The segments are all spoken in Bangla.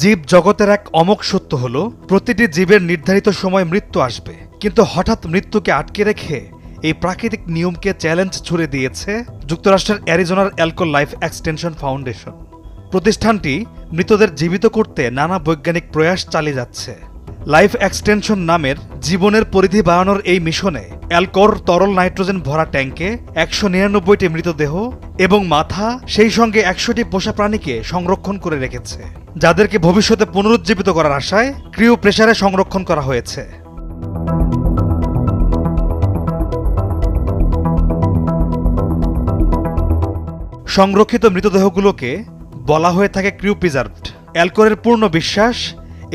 জীব জগতের এক অমোঘ সত্য হল প্রতিটি জীবের নির্ধারিত সময় মৃত্যু আসবে, কিন্তু হঠাৎ মৃত্যুকে আটকে রেখে এই প্রাকৃতিক নিয়মকে চ্যালেঞ্জ ছুড়ে দিয়েছে যুক্তরাষ্ট্রের অ্যারিজোনার অ্যালকো লাইফ এক্সটেনশন ফাউন্ডেশন। প্রতিষ্ঠানটি মৃতদের জীবিত করতে নানা বৈজ্ঞানিক প্রয়াস চালিয়ে যাচ্ছে। লাইফ এক্সটেনশন নামের জীবনের পরিধি বাড়ানোর এই মিশনে অ্যালকোর তরল নাইট্রোজেন ভরা ট্যাঙ্কে ১৯৯টি মৃতদেহ এবং মাথা, সেই সঙ্গে ১০০টি পোষা প্রাণীকে সংরক্ষণ করে রেখেছে, যাদেরকে ভবিষ্যতে পুনরুজ্জীবিত করার আশায় ক্রিউ প্রেসারে সংরক্ষণ করা হয়েছে। সংরক্ষিত মৃতদেহগুলোকে বলা হয়ে থাকে ক্রিউ প্রিজার্ভড। অ্যালকোরের পূর্ণ বিশ্বাস,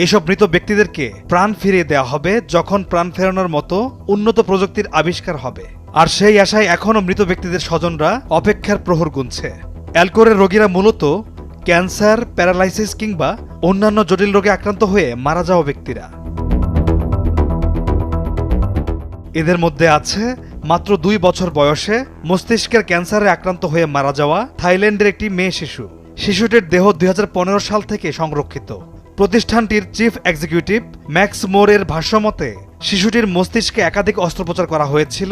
এসব মৃত ব্যক্তিদেরকে প্রাণ ফিরিয়ে দেওয়া হবে যখন প্রাণ ফেরানোর মতো উন্নত প্রযুক্তির আবিষ্কার হবে। আর সেই আশায় এখনও মৃত ব্যক্তিদের স্বজনরা অপেক্ষার প্রহর গুনছে। অ্যালকোরের রোগীরা মূলত ক্যান্সার, প্যারালাইসিস কিংবা অন্যান্য জটিল রোগে আক্রান্ত হয়ে মারা যাওয়া ব্যক্তিরা। এদের মধ্যে আছে মাত্র ২ বছর বয়সে মস্তিষ্কের ক্যান্সারে আক্রান্ত হয়ে মারা যাওয়া থাইল্যান্ডের একটি মেয়ে শিশু। শিশুটির দেহ ২০১৫ সাল থেকে সংরক্ষিত। প্রতিষ্ঠানটির চিফ এক্সিকিউটিভ ম্যাক্স মোর এর ভাষ্যমতে শিশুটির মস্তিষ্কে একাধিক অস্ত্রোপচার করা হয়েছিল,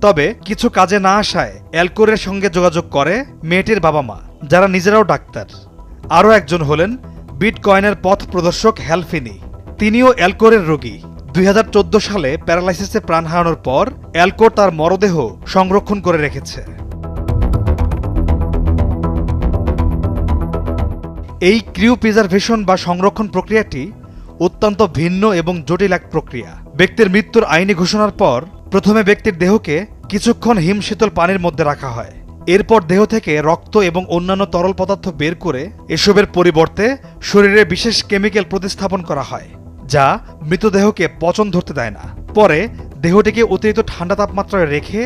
তবে কিছু কাজে না আসায় অ্যালকোরের সঙ্গে যোগাযোগ করে মেয়েটির বাবা মা, যারা নিজেরাও ডাক্তার। আরও একজন হলেন বিটকয়েনের পথ প্রদর্শক হ্যালফিনি। তিনিও অ্যালকোরের রোগী। ২০১৪ সালে প্যারালাইসিসে প্রাণ হারানোর পর অ্যালকোর তার মরদেহ সংরক্ষণ করে রেখেছে। এই ক্রিউ প্রিজার্ভেশন বা সংরক্ষণ প্রক্রিয়াটি অত্যন্ত ভিন্ন এবং জটিল এক প্রক্রিয়া। ব্যক্তির মৃত্যুর আইনি ঘোষণার পর প্রথমে ব্যক্তির দেহকে কিছুক্ষণ হিমশীতল পানির মধ্যে রাখা হয়। এরপর দেহ থেকে রক্ত এবং অন্যান্য তরল পদার্থ বের করে এসবের পরিবর্তে শরীরে বিশেষ কেমিক্যাল প্রতিস্থাপন করা হয়, যা মৃতদেহকে পচন ধরতে দেয় না। পরে দেহটিকে অতিরিক্ত ঠান্ডা তাপমাত্রায় রেখে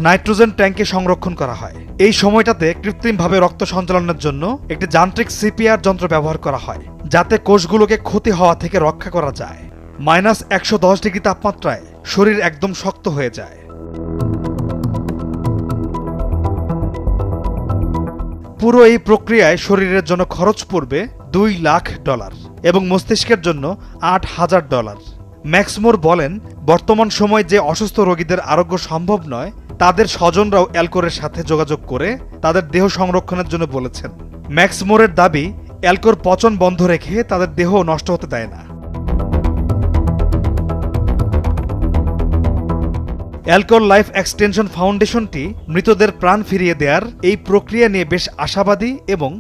নাইট্রোজেন ট্যাঙ্কে সংরক্ষণ করা হয়। এই সময়টাতে কৃত্রিমভাবে রক্ত সঞ্চালনের জন্য একটি যান্ত্রিক সিপিআর যন্ত্র ব্যবহার করা হয়, যাতে কোষগুলোকে ক্ষতি হওয়া থেকে রক্ষা করা যায়। -১১০ ডিগ্রি তাপমাত্রায় শরীর একদম শক্ত হয়ে যায়। পুরো এই প্রক্রিয়ায় শরীরের জন্য খরচ পড়বে $২ লাখ এবং মস্তিষ্কের জন্য $৮,০০০। ম্যাক্স মোর বলেন, বর্তমান সময়ে যে অসুস্থ রোগীদের আরোগ্য সম্ভব নয়, তাদের স্বজনরাও অ্যালকোরের সাথে যোগাযোগ করে তাদের দেহ সংরক্ষণের জন্য বলেছেন। ম্যাক্স মোরের দাবি, অ্যালকোর পচন বন্ধ রেখে তাদের দেহ নষ্ট হতে দেয় না। অ্যালকো লাইফ এক্সটেনশন ফাউন্ডেশনটি মৃতদের প্রাণ ফিরিয়ে দেওয়ার এই প্রক্রিয়া নিয়ে বেশ আশাবাদী এবং